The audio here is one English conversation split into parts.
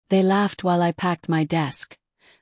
They laughed while I packed my desk.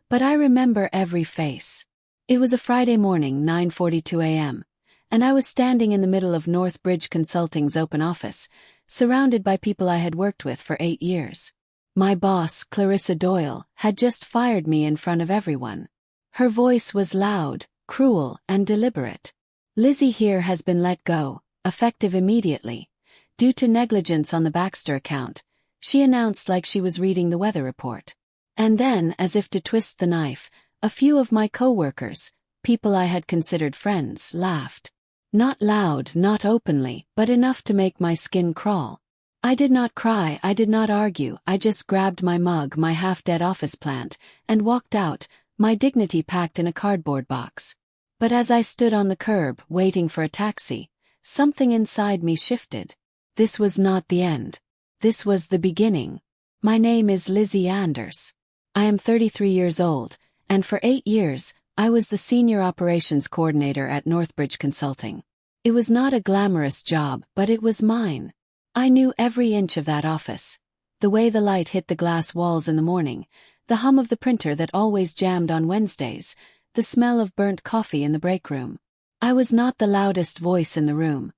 But I remember every face. It was a Friday morning, 9:42 a.m., and I was standing in the middle of Northbridge Consulting's open office, surrounded by people I had worked with for 8 years. My boss, Clarissa Doyle, had just fired me in front of everyone. Her voice was loud, cruel, and deliberate. "Lizzie here has been let go, effective immediately, due to negligence on the Baxter account," she announced like she was reading the weather report. And then, as if to twist the knife, a few of my co-workers, people I had considered friends, laughed. Not loud, not openly, but enough to make my skin crawl. I did not cry, I did not argue, I just grabbed my mug, my half-dead office plant, and walked out, my dignity packed in a cardboard box. But as I stood on the curb, waiting for a taxi, something inside me shifted. This was not the end. This was the beginning. My name is Lizzie Anders. I am 33 years old, and for 8 years, I was the senior operations coordinator at Northbridge Consulting. It was not a glamorous job, but it was mine. I knew every inch of that office. The way the light hit the glass walls in the morning, the hum of the printer that always jammed on Wednesdays, the smell of burnt coffee in the break room. I was not the loudest voice in the room,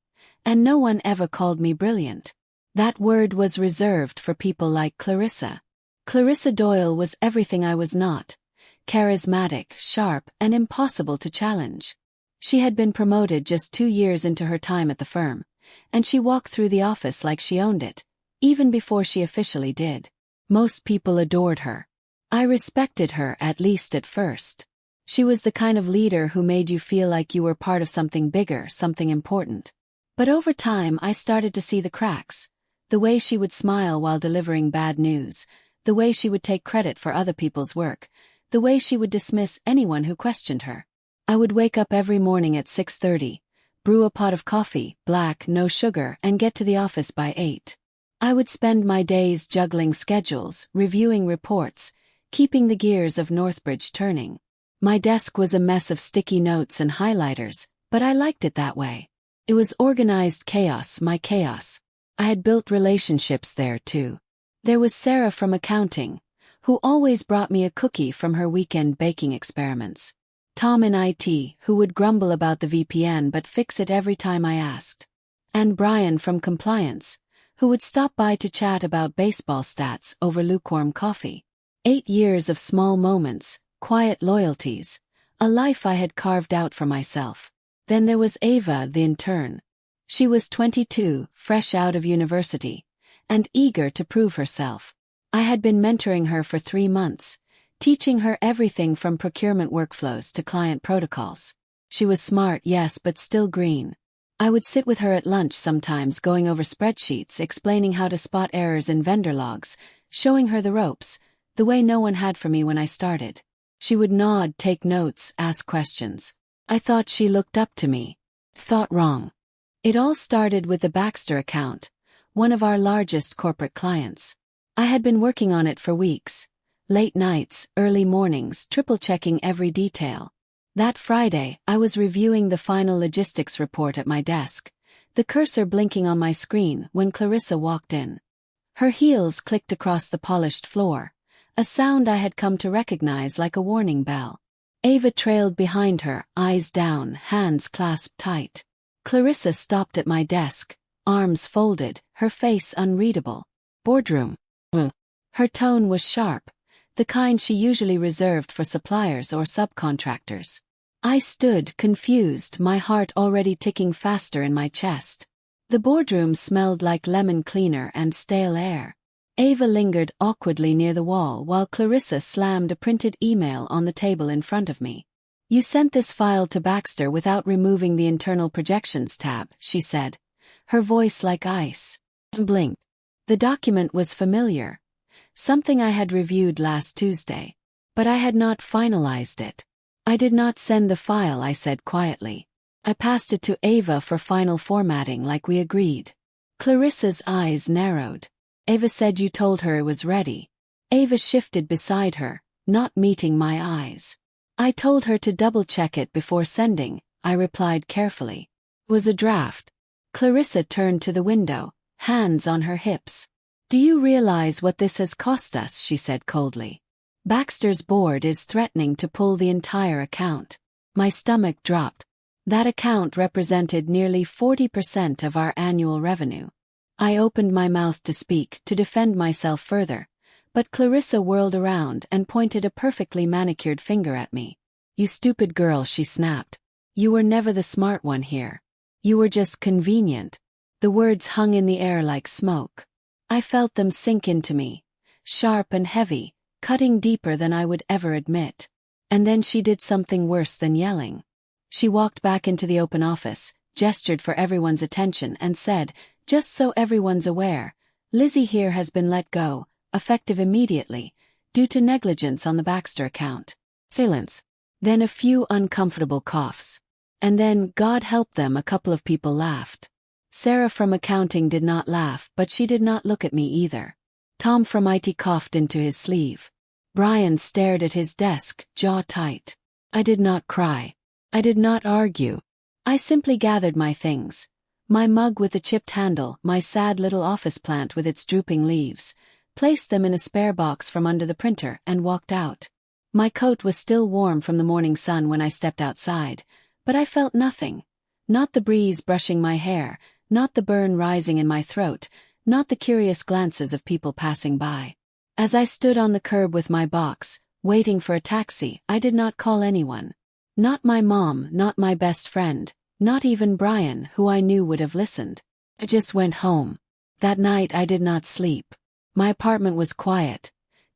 and no one ever called me brilliant. That word was reserved for people like Clarissa. Clarissa Doyle was everything I was not: charismatic, sharp, and impossible to challenge. She had been promoted just 2 years into her time at the firm, and she walked through the office like she owned it, even before she officially did. Most people adored her. I respected her, at least at first. She was the kind of leader who made you feel like you were part of something bigger, something important. But over time I started to see the cracks. The way she would smile while delivering bad news, the way she would take credit for other people's work, the way she would dismiss anyone who questioned her. I would wake up every morning at 6:30, brew a pot of coffee, black, no sugar, and get to the office by 8. I would spend my days juggling schedules, reviewing reports, keeping the gears of Northbridge turning. My desk was a mess of sticky notes and highlighters, but I liked it that way. It was organized chaos, my chaos. I had built relationships there too. There was Sarah from accounting, who always brought me a cookie from her weekend baking experiments. Tom in IT, who would grumble about the VPN but fix it every time I asked. And Brian from compliance, who would stop by to chat about baseball stats over lukewarm coffee. 8 years of small moments, quiet loyalties, a life I had carved out for myself. Then there was Ava, the intern. She was 22, fresh out of university, and eager to prove herself. I had been mentoring her for 3 months, teaching her everything from procurement workflows to client protocols. She was smart, yes, but still green. I would sit with her at lunch sometimes, going over spreadsheets, explaining how to spot errors in vendor logs, showing her the ropes, the way no one had for me when I started. She would nod, take notes, ask questions. I thought she looked up to me. Thought wrong. It all started with the Baxter account, one of our largest corporate clients. I had been working on it for weeks. Late nights, early mornings, triple-checking every detail. That Friday, I was reviewing the final logistics report at my desk, the cursor blinking on my screen when Clarissa walked in. Her heels clicked across the polished floor, a sound I had come to recognize like a warning bell. Ava trailed behind her, eyes down, hands clasped tight. Clarissa stopped at my desk, arms folded, her face unreadable. "Boardroom." Her tone was sharp, the kind she usually reserved for suppliers or subcontractors. I stood, confused, my heart already ticking faster in my chest. The boardroom smelled like lemon cleaner and stale air. Ava lingered awkwardly near the wall while Clarissa slammed a printed email on the table in front of me. "You sent this file to Baxter without removing the internal projections tab," she said, her voice like ice. I blinked. The document was familiar. Something I had reviewed last Tuesday. But I had not finalized it. "I did not send the file," I said quietly. "I passed it to Ava for final formatting like we agreed." Clarissa's eyes narrowed. "Ava said you told her it was ready." Ava shifted beside her, not meeting my eyes. "I told her to double-check it before sending," I replied carefully. "It was a draft." Clarissa turned to the window, hands on her hips. Do you realize what this has cost us? She said coldly. Baxter's board is threatening to pull the entire account. My stomach dropped. That account represented nearly 40% of our annual revenue. I opened my mouth to speak, to defend myself further, but Clarissa whirled around and pointed a perfectly manicured finger at me. You stupid girl, she snapped. You were never the smart one here. You were just convenient. The words hung in the air like smoke. I felt them sink into me, sharp and heavy, cutting deeper than I would ever admit. And then she did something worse than yelling. She walked back into the open office, gestured for everyone's attention, and said, just so everyone's aware, Lizzie here has been let go, effective immediately, due to negligence on the Baxter account. Silence. Then a few uncomfortable coughs. And then, God help them, a couple of people laughed. Sarah from accounting did not laugh, but she did not look at me either. Tom from IT coughed into his sleeve. Brian stared at his desk, jaw tight. I did not cry. I did not argue. I simply gathered my things. My mug with the chipped handle, my sad little office plant with its drooping leaves, placed them in a spare box from under the printer, and walked out. My coat was still warm from the morning sun when I stepped outside, but I felt nothing. Not the breeze brushing my hair, not the burn rising in my throat, not the curious glances of people passing by. As I stood on the curb with my box, waiting for a taxi, I did not call anyone. Not my mom, not my best friend, not even Brian, who I knew would have listened. I just went home. That night I did not sleep. My apartment was quiet.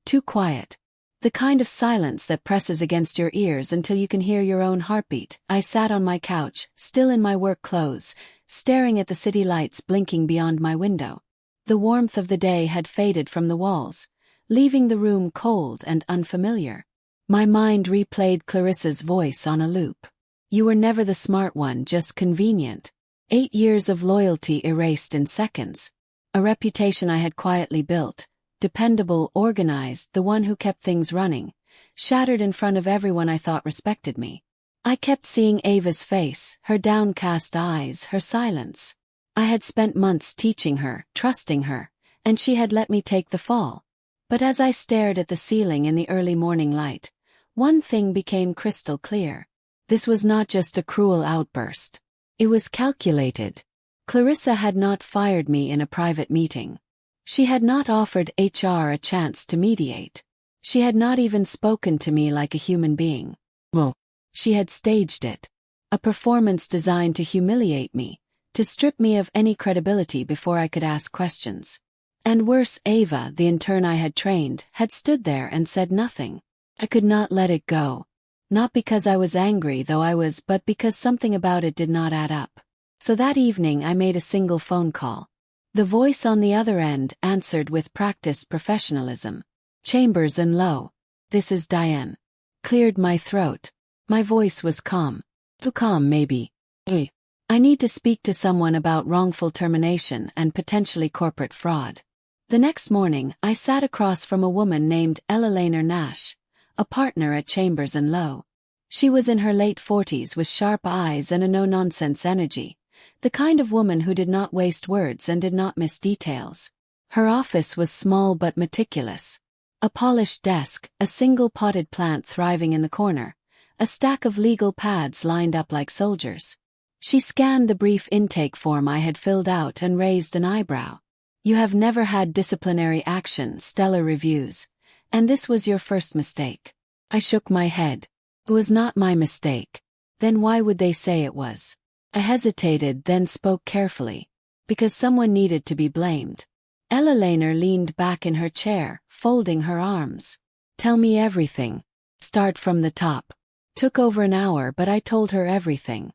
Too quiet. The kind of silence that presses against your ears until you can hear your own heartbeat. I sat on my couch, still in my work clothes, staring at the city lights blinking beyond my window. The warmth of the day had faded from the walls, leaving the room cold and unfamiliar. My mind replayed Clarissa's voice on a loop. You were never the smart one, just convenient. 8 years of loyalty erased in seconds. A reputation I had quietly built, dependable, organized, the one who kept things running, shattered in front of everyone I thought respected me. I kept seeing Ava's face, her downcast eyes, her silence. I had spent months teaching her, trusting her, and she had let me take the fall. But as I stared at the ceiling in the early morning light, one thing became crystal clear. This was not just a cruel outburst. It was calculated. Clarissa had not fired me in a private meeting. She had not offered HR a chance to mediate. She had not even spoken to me like a human being. Well, she had staged it. A performance designed to humiliate me, to strip me of any credibility before I could ask questions. And worse, Ava, the intern I had trained, had stood there and said nothing. I could not let it go. Not because I was angry, though I was, but because something about it did not add up. So that evening I made a single phone call. The voice on the other end answered with practiced professionalism. Chambers and Low. This is Diane. Cleared my throat. My voice was calm. Too calm, maybe. Hey. I need to speak to someone about wrongful termination and potentially corporate fraud. The next morning, I sat across from a woman named Ella Laner Nash, a partner at Chambers and Low. She was in her late 40s with sharp eyes and a no-nonsense energy, the kind of woman who did not waste words and did not miss details. Her office was small but meticulous. A polished desk, a single potted plant thriving in the corner, a stack of legal pads lined up like soldiers. She scanned the brief intake form I had filled out and raised an eyebrow. You have never had disciplinary action, stellar reviews, and this was your first mistake. I shook my head. It was not my mistake. Then why would they say it was? I hesitated, then spoke carefully. Because someone needed to be blamed. Ella Laner leaned back in her chair, folding her arms. Tell me everything. Start from the top. Took over an hour, but I told her everything.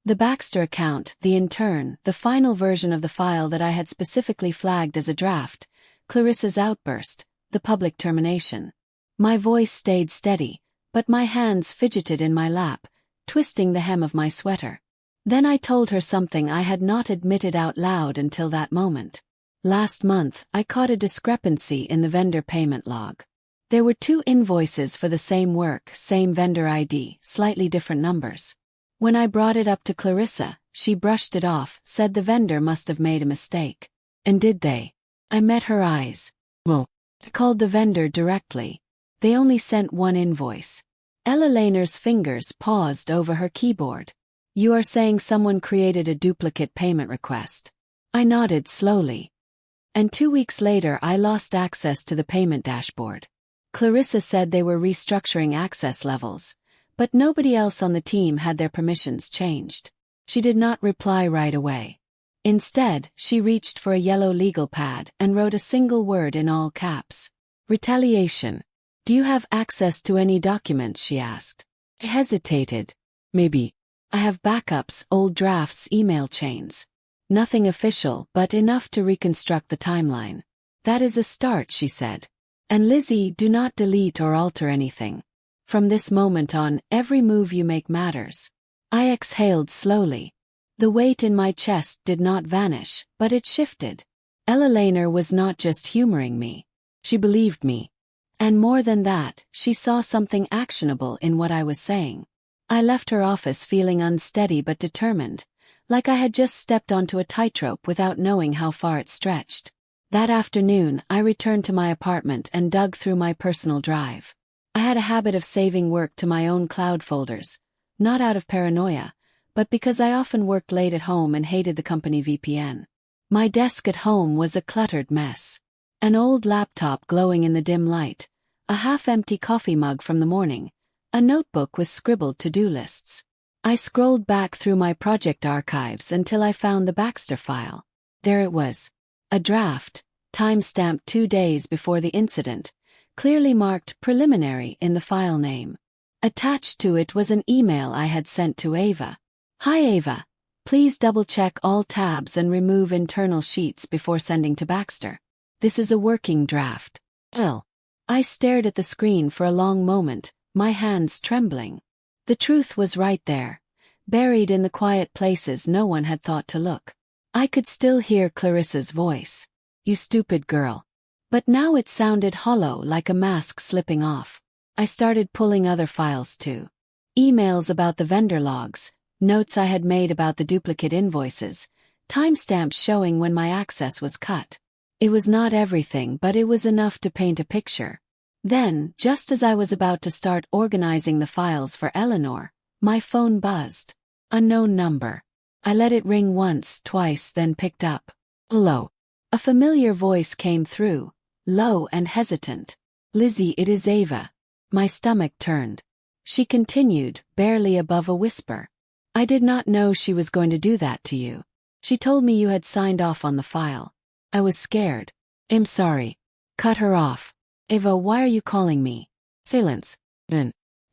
The Baxter account, the intern, the final version of the file that I had specifically flagged as a draft, Clarissa's outburst, the public termination. My voice stayed steady, but my hands fidgeted in my lap, twisting the hem of my sweater. Then I told her something I had not admitted out loud until that moment. Last month, I caught a discrepancy in the vendor payment log. There were 2 invoices for the same work, same vendor ID, slightly different numbers. When I brought it up to Clarissa, she brushed it off, said the vendor must have made a mistake. And did they? I met her eyes. Well, I called the vendor directly. They only sent one invoice. Ella Lehner's fingers paused over her keyboard. You are saying someone created a duplicate payment request. I nodded slowly. And 2 weeks later I lost access to the payment dashboard. Clarissa said they were restructuring access levels, but nobody else on the team had their permissions changed. She did not reply right away. Instead, she reached for a yellow legal pad and wrote a single word in all caps. Retaliation. Do you have access to any documents? She asked. I hesitated. Maybe. I have backups, old drafts, email chains. Nothing official, but enough to reconstruct the timeline. That is a start, she said. And Lizzie, do not delete or alter anything. From this moment on, every move you make matters. I exhaled slowly. The weight in my chest did not vanish, but it shifted. Ella Lehner was not just humoring me. She believed me. And more than that, she saw something actionable in what I was saying. I left her office feeling unsteady but determined, like I had just stepped onto a tightrope without knowing how far it stretched. That afternoon, I returned to my apartment and dug through my personal drive. I had a habit of saving work to my own cloud folders, not out of paranoia, but because I often worked late at home and hated the company VPN. My desk at home was a cluttered mess. An old laptop glowing in the dim light, a half-empty coffee mug from the morning, a notebook with scribbled to-do lists. I scrolled back through my project archives until I found the Baxter file. There it was. A draft, time-stamped 2 days before the incident, clearly marked preliminary in the file name. Attached to it was an email I had sent to Ava. Hi Ava. Please double-check all tabs and remove internal sheets before sending to Baxter. This is a working draft. L. I stared at the screen for a long moment, my hands trembling. The truth was right there, buried in the quiet places no one had thought to look. I could still hear Clarissa's voice. You stupid girl. But now it sounded hollow, like a mask slipping off. I started pulling other files too. Emails about the vendor logs, notes I had made about the duplicate invoices, timestamps showing when my access was cut. It was not everything, but it was enough to paint a picture. Then, just as I was about to start organizing the files for Eleanor, my phone buzzed. Unknown number. I let it ring once, twice, then picked up. Hello. A familiar voice came through, low and hesitant. Lizzie, it is Ava. My stomach turned. She continued, barely above a whisper. I did not know she was going to do that to you. She told me you had signed off on the file. I was scared. I'm sorry. Cut her off. Ava, why are you calling me? Silence.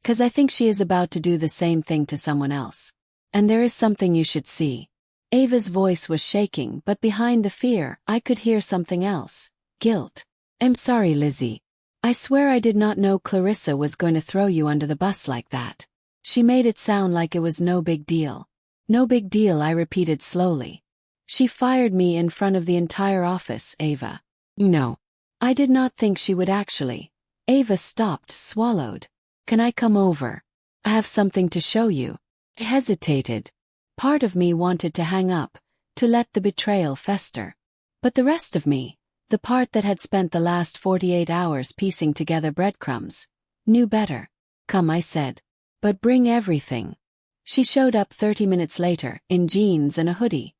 'Cause I think she is about to do the same thing to someone else. And there is something you should see. Ava's voice was shaking, but behind the fear, I could hear something else. Guilt. I'm sorry, Lizzie. I swear I did not know Clarissa was going to throw you under the bus like that. She made it sound like it was no big deal. No big deal, I repeated slowly. She fired me in front of the entire office, Ava. No. I did not think she would actually. Ava stopped, swallowed. Can I come over? I have something to show you. I hesitated. Part of me wanted to hang up, to let the betrayal fester. But the rest of me, the part that had spent the last 48 hours piecing together breadcrumbs, knew better. Come, I said. But bring everything. She showed up 30 minutes later, in jeans and a hoodie.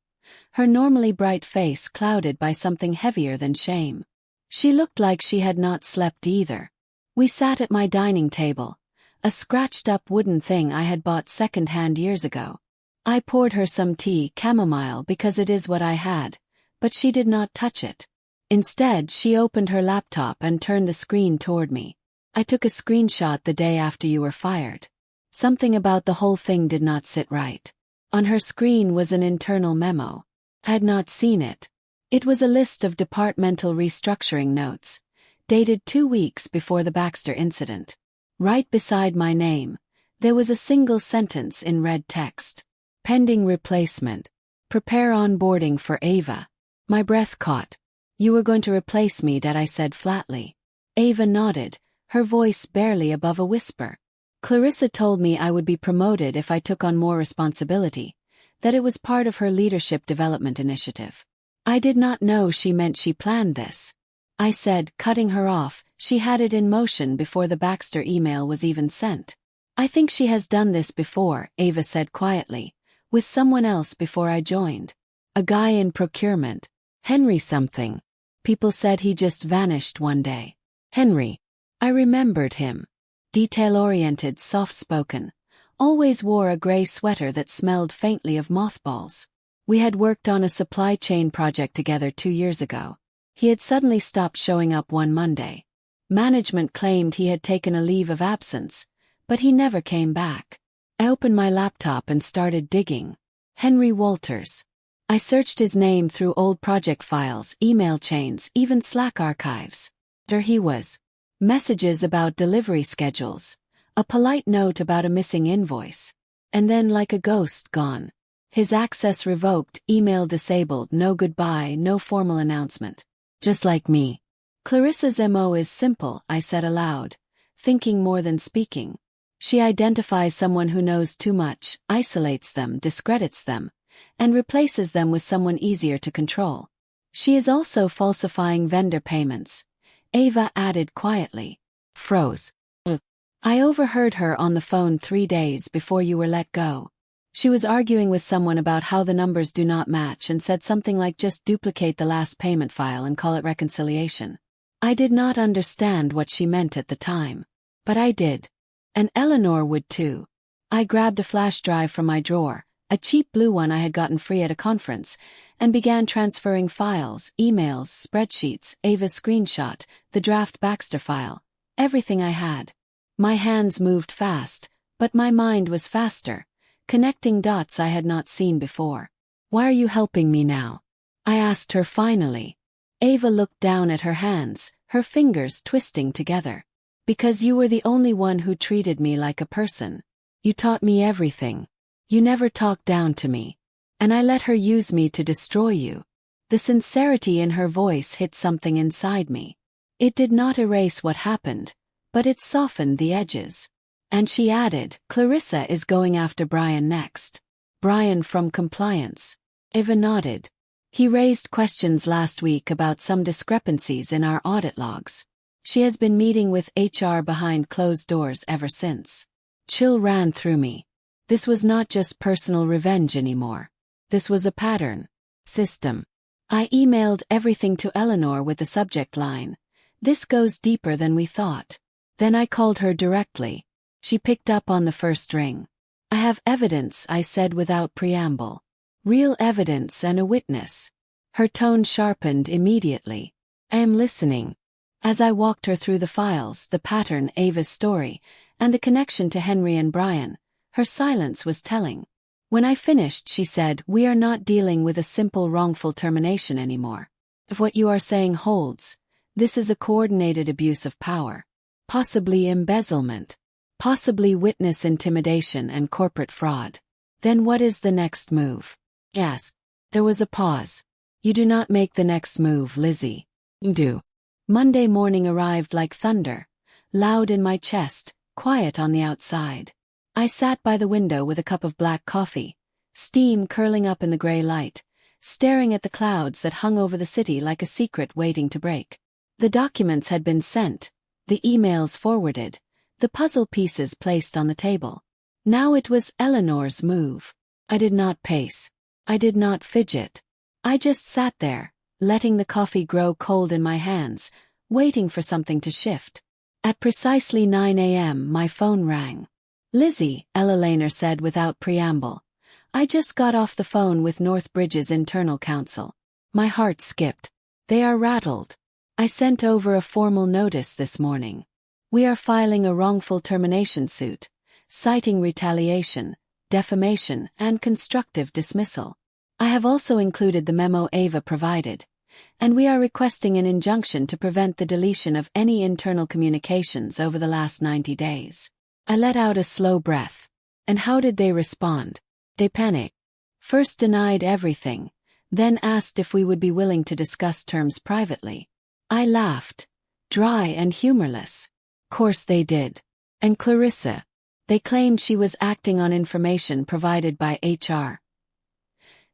Her normally bright face clouded by something heavier than shame. She looked like she had not slept either. We sat at my dining table, a scratched-up wooden thing I had bought second-hand years ago. I poured her some tea, chamomile, because it is what I had, but she did not touch it. Instead, she opened her laptop and turned the screen toward me. I took a screenshot the day after you were fired. Something about the whole thing did not sit right. On her screen was an internal memo. I had not seen it. It was a list of departmental restructuring notes, dated 2 weeks before the Baxter incident. Right beside my name, there was a single sentence in red text. Pending replacement. Prepare onboarding for Ava. My breath caught. You were going to replace me, Dad, I said flatly. Ava nodded, her voice barely above a whisper. Clarissa told me I would be promoted if I took on more responsibility, that it was part of her leadership development initiative. I did not know she meant she planned this. I said, cutting her off, she had it in motion before the Baxter email was even sent. I think she has done this before, Ava said quietly, with someone else before I joined. A guy in procurement. Henry something. People said he just vanished one day. Henry. I remembered him. Detail-oriented, soft-spoken. Always wore a gray sweater that smelled faintly of mothballs. We had worked on a supply chain project together 2 years ago. He had suddenly stopped showing up one Monday. Management claimed he had taken a leave of absence, but he never came back. I opened my laptop and started digging. Henry Walters. I searched his name through old project files, email chains, even Slack archives. There he was. Messages about delivery schedules. A polite note about a missing invoice. And then like a ghost, gone. His access revoked, email disabled, no goodbye, no formal announcement. Just like me. Clarissa's MO is simple, I said aloud, thinking more than speaking. She identifies someone who knows too much, isolates them, discredits them, and replaces them with someone easier to control. She is also falsifying vendor payments. Ava added quietly. Froze. I overheard her on the phone 3 days before you were let go. She was arguing with someone about how the numbers do not match and said something like just duplicate the last payment file and call it reconciliation. I did not understand what she meant at the time. But I did. And Eleanor would too. I grabbed a flash drive from my drawer, a cheap blue one I had gotten free at a conference, and began transferring files, emails, spreadsheets, Ava's screenshot, the draft Baxter file, everything I had. My hands moved fast, but my mind was faster, connecting dots I had not seen before. Why are you helping me now? I asked her finally. Ava looked down at her hands, her fingers twisting together. Because you were the only one who treated me like a person. You taught me everything. You never talked down to me. And I let her use me to destroy you. The sincerity in her voice hit something inside me. It did not erase what happened, but it softened the edges. And she added, Clarissa is going after Brian next. Brian from compliance. Ava nodded. He raised questions last week about some discrepancies in our audit logs. She has been meeting with HR behind closed doors ever since. Chill ran through me. This was not just personal revenge anymore. This was a pattern. System. I emailed everything to Eleanor with the subject line. This goes deeper than we thought. Then I called her directly. She picked up on the first ring. I have evidence, I said without preamble. Real evidence and a witness. Her tone sharpened immediately. I am listening. As I walked her through the files, the pattern, Ava's story, and the connection to Henry and Brian, her silence was telling. When I finished, she said, we are not dealing with a simple wrongful termination anymore. If what you are saying holds, this is a coordinated abuse of power. Possibly embezzlement. Possibly witness intimidation and corporate fraud. Then what is the next move? Yes. There was a pause. You do not make the next move, Lizzie. You do. Monday morning arrived like thunder, loud in my chest, quiet on the outside. I sat by the window with a cup of black coffee, steam curling up in the gray light, staring at the clouds that hung over the city like a secret waiting to break. The documents had been sent, the emails forwarded, the puzzle pieces placed on the table. Now it was Eleanor's move. I did not pace. I did not fidget. I just sat there, letting the coffee grow cold in my hands, waiting for something to shift. At precisely 9 a.m. my phone rang. Lizzie, Ella Lehner said without preamble. I just got off the phone with Northbridge's internal counsel. My heart skipped. They are rattled. I sent over a formal notice this morning. We are filing a wrongful termination suit, citing retaliation, defamation, and constructive dismissal. I have also included the memo Ava provided, and we are requesting an injunction to prevent the deletion of any internal communications over the last 90 days. I let out a slow breath. And how did they respond? They panicked. First denied everything, then asked if we would be willing to discuss terms privately. I laughed, dry and humorless. Course they did. And Clarissa? They claimed she was acting on information provided by HR.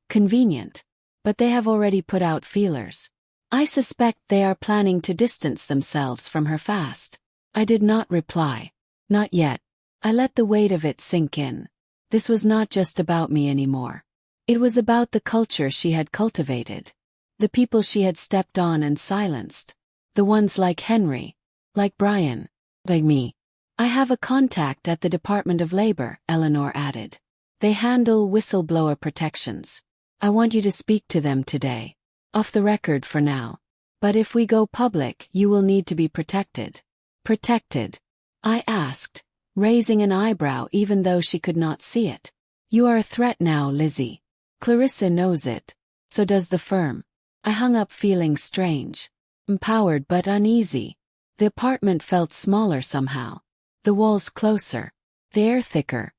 Convenient. but they have already put out feelers. I suspect they are planning to distance themselves from her fast. I did not reply. Not yet. I let the weight of it sink in. This was not just about me anymore. It was about the culture she had cultivated. The people she had stepped on and silenced. The ones like Henry. Like Brian. Like me. I have a contact at the Department of Labor, Eleanor added. They handle whistleblower protections. I want you to speak to them today. Off the record for now. But if we go public, you will need to be protected. Protected? I asked, raising an eyebrow even though she could not see it. You are a threat now, Lizzie. Clarissa knows it. So does the firm. I hung up feeling strange. Empowered but uneasy. The apartment felt smaller somehow. The walls closer. The air thicker.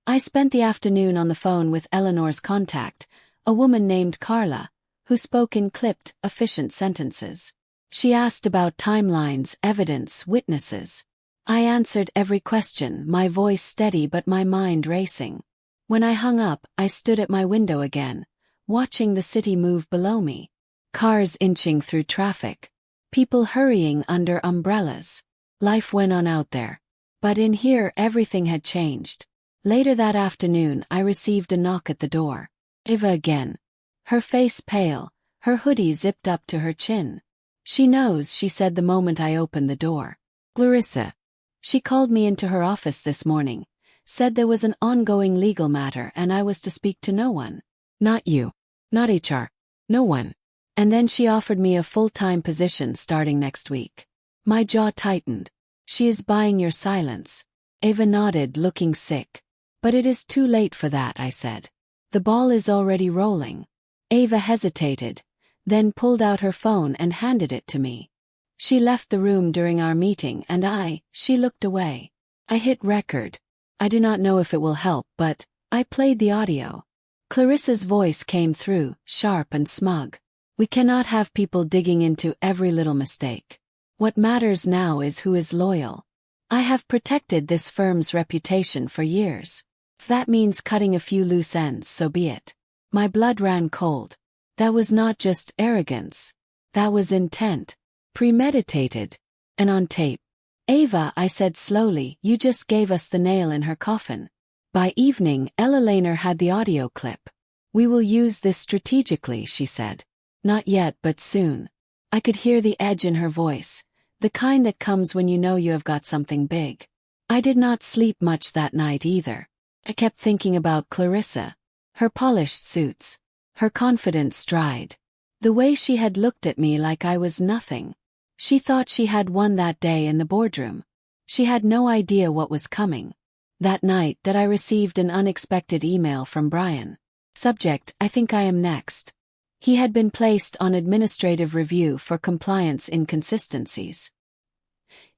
I spent the afternoon on the phone with Eleanor's contact, a woman named Carla, who spoke in clipped, efficient sentences. She asked about timelines, evidence, witnesses. I answered every question, my voice steady but my mind racing. When I hung up, I stood at my window again, watching the city move below me. Cars inching through traffic. People hurrying under umbrellas. Life went on out there. But in here everything had changed. Later that afternoon I received a knock at the door. Eva again. Her face pale, her hoodie zipped up to her chin. She knows, she said the moment I opened the door. Clarissa. She called me into her office this morning, said there was an ongoing legal matter and I was to speak to no one. Not you. Not HR. No one. And then she offered me a full-time position starting next week. My jaw tightened. She is buying your silence. Eva nodded, looking sick. But it is too late for that, I said. The ball is already rolling. Eva hesitated, then pulled out her phone and handed it to me. She left the room during our meeting and she looked away. I hit record. I do not know if it will help, but I played the audio. Clarissa's voice came through, sharp and smug. We cannot have people digging into every little mistake. What matters now is who is loyal. I have protected this firm's reputation for years. If that means cutting a few loose ends, so be it. My blood ran cold. That was not just arrogance. That was intent. Premeditated. And on tape. Ava, I said slowly, you just gave us the nail in her coffin. By evening, Ella Lehner had the audio clip. We will use this strategically, she said. Not yet, but soon. I could hear the edge in her voice, the kind that comes when you know you have got something big. I did not sleep much that night either. I kept thinking about Clarissa. Her polished suits. Her confident stride. The way she had looked at me like I was nothing. She thought she had won that day in the boardroom. She had no idea what was coming. That night that I received an unexpected email from Brian. Subject, I think I am next. He had been placed on administrative review for compliance inconsistencies.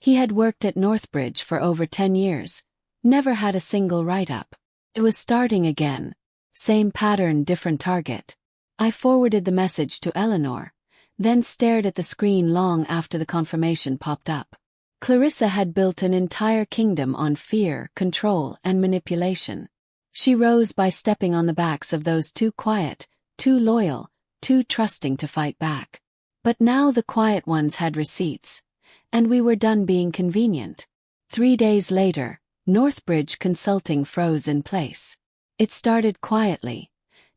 He had worked at Northbridge for over 10 years, never had a single write-up. It was starting again. Same pattern, different target. I forwarded the message to Eleanor, then stared at the screen long after the confirmation popped up. Clarissa had built an entire kingdom on fear, control, and manipulation. She rose by stepping on the backs of those too quiet, too loyal, too trusting to fight back. But now the quiet ones had receipts, and we were done being convenient. 3 days later, Northbridge Consulting froze in place. It started quietly,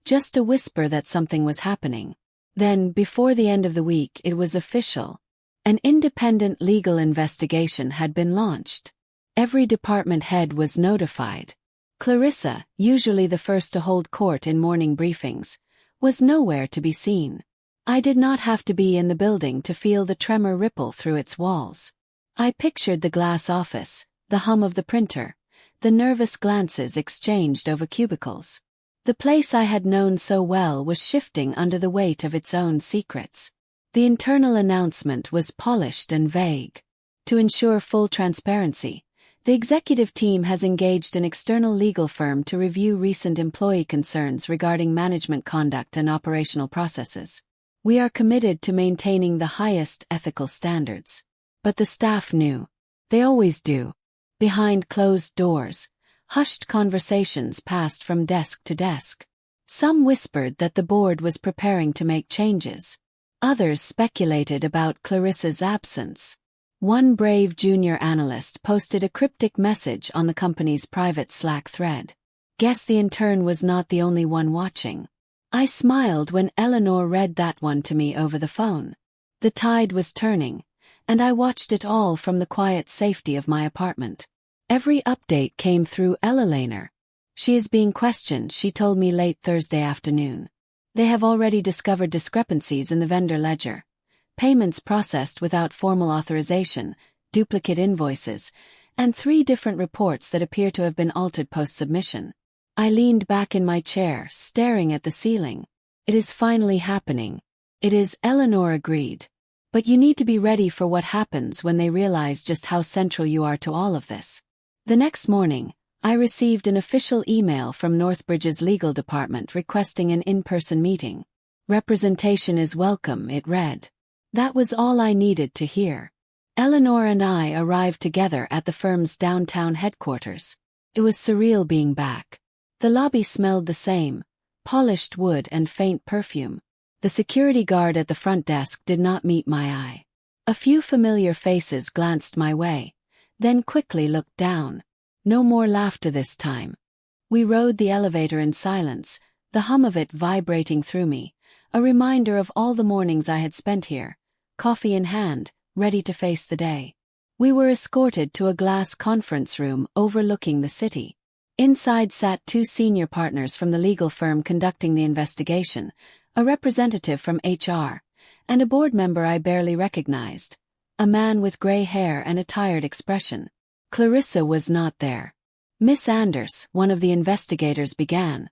just a whisper that something was happening. Then, before the end of the week, it was official. An independent legal investigation had been launched. Every department head was notified. Clarissa, usually the first to hold court in morning briefings, was nowhere to be seen. I did not have to be in the building to feel the tremor ripple through its walls. I pictured the glass office, the hum of the printer, the nervous glances exchanged over cubicles. The place I had known so well was shifting under the weight of its own secrets. The internal announcement was polished and vague. To ensure full transparency, the executive team has engaged an external legal firm to review recent employee concerns regarding management conduct and operational processes. We are committed to maintaining the highest ethical standards. But the staff knew. They always do. Behind closed doors, hushed conversations passed from desk to desk. Some whispered that the board was preparing to make changes. Others speculated about Clarissa's absence. One brave junior analyst posted a cryptic message on the company's private Slack thread. Guess the intern was not the only one watching. I smiled when Eleanor read that one to me over the phone. The tide was turning, and I watched it all from the quiet safety of my apartment. Every update came through Eleanor. She is being questioned, she told me late Thursday afternoon. They have already discovered discrepancies in the vendor ledger. Payments processed without formal authorization, duplicate invoices, and 3 different reports that appear to have been altered post-submission. I leaned back in my chair, staring at the ceiling. It is finally happening. It is, Eleanor agreed. But you need to be ready for what happens when they realize just how central you are to all of this. The next morning, I received an official email from Northbridge's legal department requesting an in-person meeting. Representation is welcome, it read. That was all I needed to hear. Eleanor and I arrived together at the firm's downtown headquarters. It was surreal being back. The lobby smelled the same, polished wood and faint perfume. The security guard at the front desk did not meet my eye. A few familiar faces glanced my way, then quickly looked down. No more laughter this time. We rode the elevator in silence, the hum of it vibrating through me, a reminder of all the mornings I had spent here, coffee in hand, ready to face the day. We were escorted to a glass conference room overlooking the city. Inside sat 2 senior partners from the legal firm conducting the investigation, a representative from HR, and a board member I barely recognized. A man with gray hair and a tired expression. Clarissa was not there. Miss Anders, one of the investigators, began.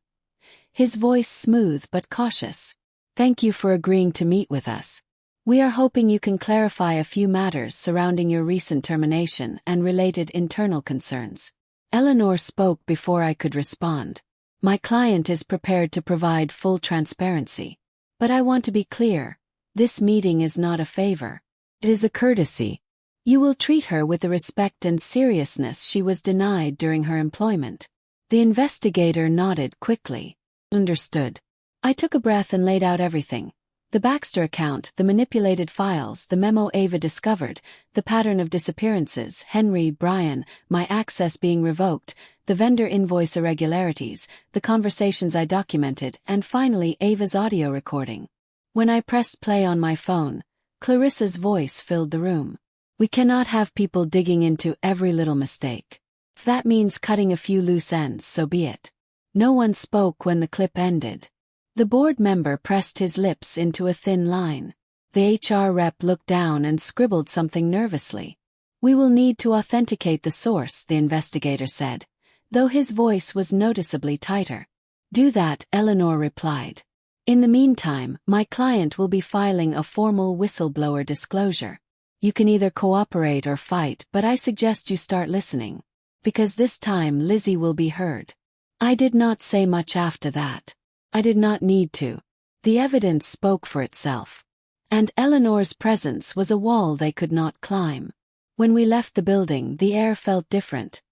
His voice smooth but cautious. Thank you for agreeing to meet with us. We are hoping you can clarify a few matters surrounding your recent termination and related internal concerns. Eleanor spoke before I could respond. My client is prepared to provide full transparency. But I want to be clear. This meeting is not a favor. It is a courtesy. You will treat her with the respect and seriousness she was denied during her employment. The investigator nodded quickly. Understood. I took a breath and laid out everything. The Baxter account, the manipulated files, the memo Ava discovered, the pattern of disappearances, Henry, Brian, my access being revoked, the vendor invoice irregularities, the conversations I documented, and finally Ava's audio recording. When I pressed play on my phone, Clarissa's voice filled the room. We cannot have people digging into every little mistake. If that means cutting a few loose ends, so be it. No one spoke when the clip ended. The board member pressed his lips into a thin line. The HR rep looked down and scribbled something nervously. We will need to authenticate the source, the investigator said, though his voice was noticeably tighter. Do that, Eleanor replied. In the meantime, my client will be filing a formal whistleblower disclosure. You can either cooperate or fight, but I suggest you start listening. Because this time Lizzie will be heard. I did not say much after that. I did not need to. The evidence spoke for itself. And Eleanor's presence was a wall they could not climb. When we left the building, the air felt different.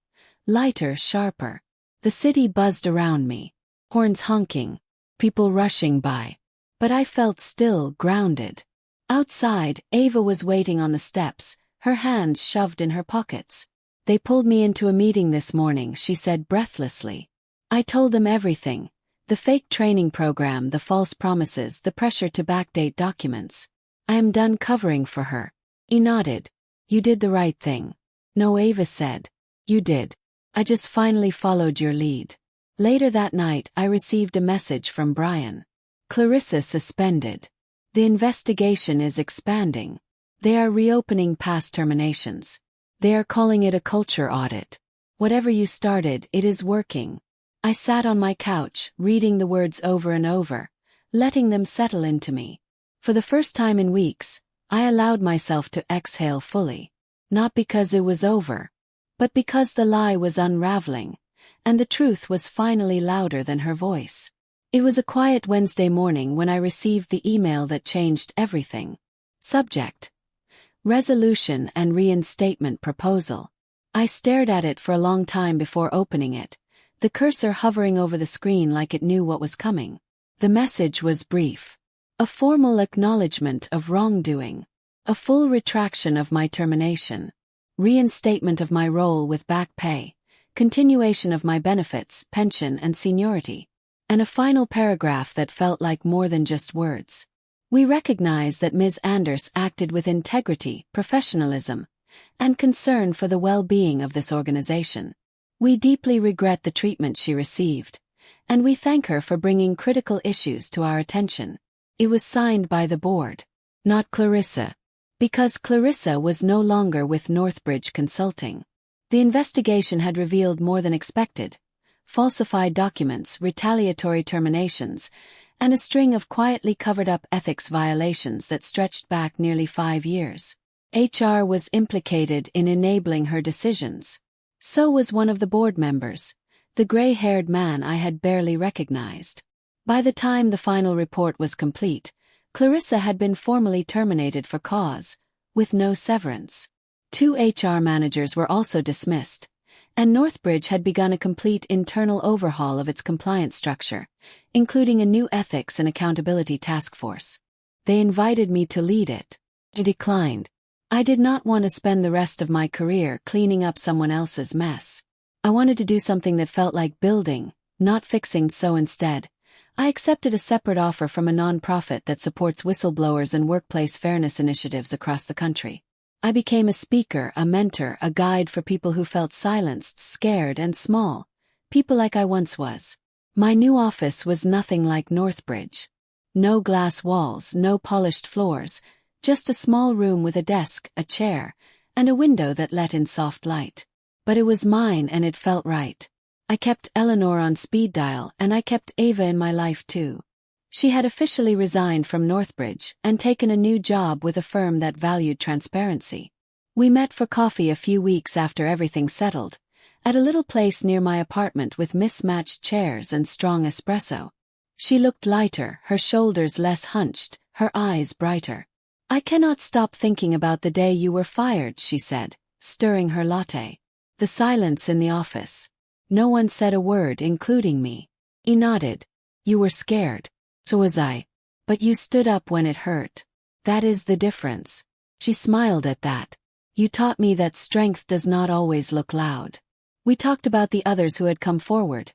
Lighter, sharper. The city buzzed around me. Horns honking. People rushing by. But I felt still, grounded. Outside, Ava was waiting on the steps, her hands shoved in her pockets. They pulled me into a meeting this morning, she said breathlessly. I told them everything. The fake training program, the false promises, the pressure to backdate documents. I am done covering for her. He nodded. You did the right thing. No, Ava said. You did. I just finally followed your lead. Later that night, I received a message from Brian. Clarissa suspended. The investigation is expanding. They are reopening past terminations. They are calling it a culture audit. Whatever you started, it is working. I sat on my couch, reading the words over and over, letting them settle into me. For the first time in weeks, I allowed myself to exhale fully. Not because it was over, but because the lie was unraveling, and the truth was finally louder than her voice. It was a quiet Wednesday morning when I received the email that changed everything. Subject: Resolution and Reinstatement Proposal. I stared at it for a long time before opening it, the cursor hovering over the screen like it knew what was coming. The message was brief. A formal acknowledgement of wrongdoing. A full retraction of my termination. Reinstatement of my role with back pay. Continuation of my benefits, pension and seniority. And a final paragraph that felt like more than just words. We recognize that Ms. Anders acted with integrity, professionalism, and concern for the well-being of this organization. We deeply regret the treatment she received, and we thank her for bringing critical issues to our attention. It was signed by the board, not Clarissa, because Clarissa was no longer with Northbridge Consulting. The investigation had revealed more than expected: falsified documents, retaliatory terminations, and a string of quietly covered-up ethics violations that stretched back nearly 5 years. HR was implicated in enabling her decisions. So was one of the board members, the gray-haired man I had barely recognized. By the time the final report was complete, Clarissa had been formally terminated for cause, with no severance. 2 HR managers were also dismissed, and Northbridge had begun a complete internal overhaul of its compliance structure, including a new ethics and accountability task force. They invited me to lead it. I declined. I did not want to spend the rest of my career cleaning up someone else's mess. I wanted to do something that felt like building, not fixing, so instead, I accepted a separate offer from a nonprofit that supports whistleblowers and workplace fairness initiatives across the country. I became a speaker, a mentor, a guide for people who felt silenced, scared, and small, people like I once was. My new office was nothing like Northbridge. No glass walls, no polished floors, just a small room with a desk, a chair, and a window that let in soft light. But it was mine and it felt right. I kept Eleanor on speed dial, and I kept Ava in my life too. She had officially resigned from Northbridge and taken a new job with a firm that valued transparency. We met for coffee a few weeks after everything settled, at a little place near my apartment with mismatched chairs and strong espresso. She looked lighter, her shoulders less hunched, her eyes brighter. "I cannot stop thinking about the day you were fired," she said, stirring her latte. The silence in the office. No one said a word, including me. He nodded. "You were scared. So was I. But you stood up when it hurt. That is the difference." She smiled at that. "You taught me that strength does not always look loud." We talked about the others who had come forward.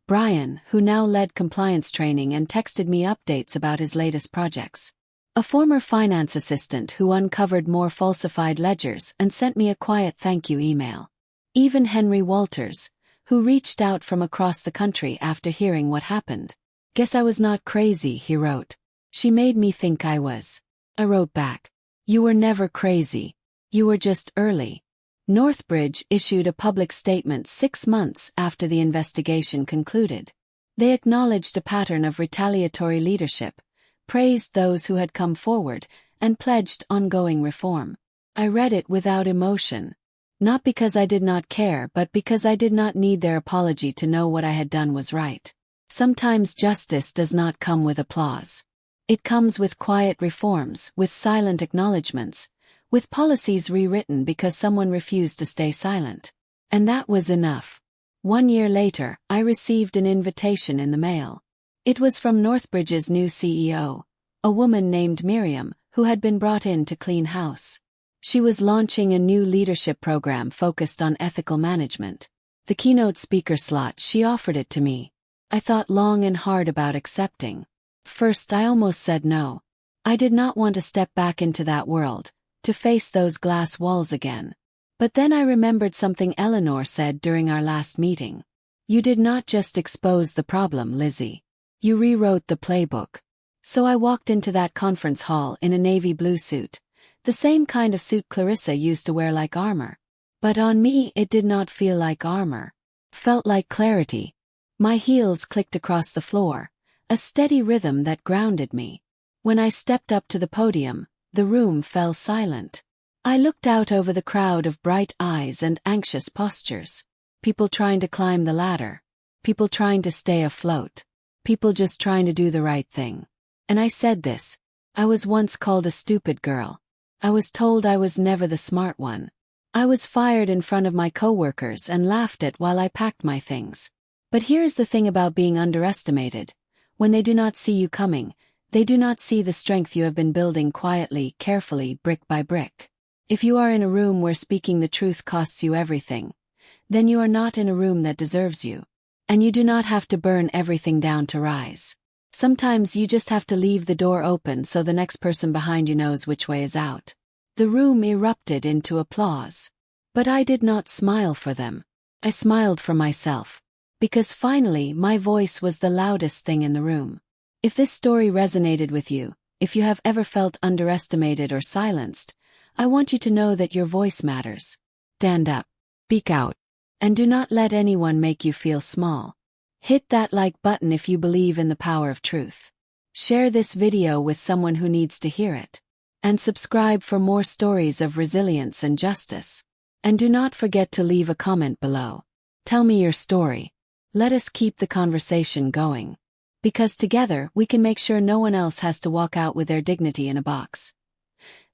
Brian, who now led compliance training and texted me updates about his latest projects. A former finance assistant who uncovered more falsified ledgers and sent me a quiet thank you email. Even Henry Walters, who reached out from across the country after hearing what happened. "Guess I was not crazy," he wrote. "She made me think I was." I wrote back, "You were never crazy. You were just early." Northbridge issued a public statement 6 months after the investigation concluded. They acknowledged a pattern of retaliatory leadership, praised those who had come forward, and pledged ongoing reform. I read it without emotion. Not because I did not care, but because I did not need their apology to know what I had done was right. Sometimes justice does not come with applause. It comes with quiet reforms, with silent acknowledgments, with policies rewritten because someone refused to stay silent. And that was enough. 1 year later, I received an invitation in the mail. It was from Northbridge's new CEO, a woman named Miriam, who had been brought in to clean house. She was launching a new leadership program focused on ethical management. The keynote speaker slot, she offered it to me. I thought long and hard about accepting. First, I almost said no. I did not want to step back into that world, to face those glass walls again. But then I remembered something Eleanor said during our last meeting. "You did not just expose the problem, Lizzie. You rewrote the playbook." So I walked into that conference hall in a navy blue suit, the same kind of suit Clarissa used to wear like armor. But on me it did not feel like armor. Felt like clarity. My heels clicked across the floor, a steady rhythm that grounded me. When I stepped up to the podium, the room fell silent. I looked out over the crowd of bright eyes and anxious postures. People trying to climb the ladder. People trying to stay afloat. People just trying to do the right thing. And I said this. I was once called a stupid girl. I was told I was never the smart one. I was fired in front of my coworkers and laughed at while I packed my things. But here's the thing about being underestimated. When they do not see you coming, they do not see the strength you have been building quietly, carefully, brick by brick. If you are in a room where speaking the truth costs you everything, then you are not in a room that deserves you. And you do not have to burn everything down to rise. Sometimes you just have to leave the door open so the next person behind you knows which way is out. The room erupted into applause. But I did not smile for them. I smiled for myself. Because finally my voice was the loudest thing in the room. If this story resonated with you, if you have ever felt underestimated or silenced, I want you to know that your voice matters. Stand up. Speak out. And do not let anyone make you feel small. Hit that like button if you believe in the power of truth. Share this video with someone who needs to hear it. And subscribe for more stories of resilience and justice. And do not forget to leave a comment below. Tell me your story. Let us keep the conversation going. Because together we can make sure no one else has to walk out with their dignity in a box.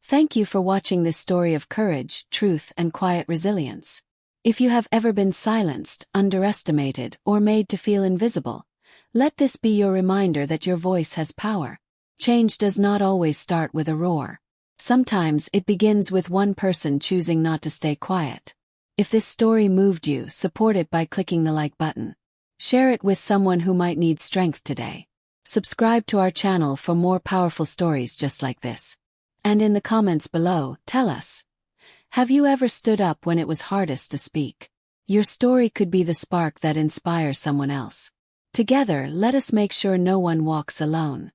Thank you for watching this story of courage, truth, and quiet resilience. If you have ever been silenced, underestimated, or made to feel invisible, let this be your reminder that your voice has power. Change does not always start with a roar. Sometimes it begins with one person choosing not to stay quiet. If this story moved you, support it by clicking the like button. Share it with someone who might need strength today. Subscribe to our channel for more powerful stories just like this. And in the comments below, tell us, have you ever stood up when it was hardest to speak? Your story could be the spark that inspires someone else. Together, let us make sure no one walks alone.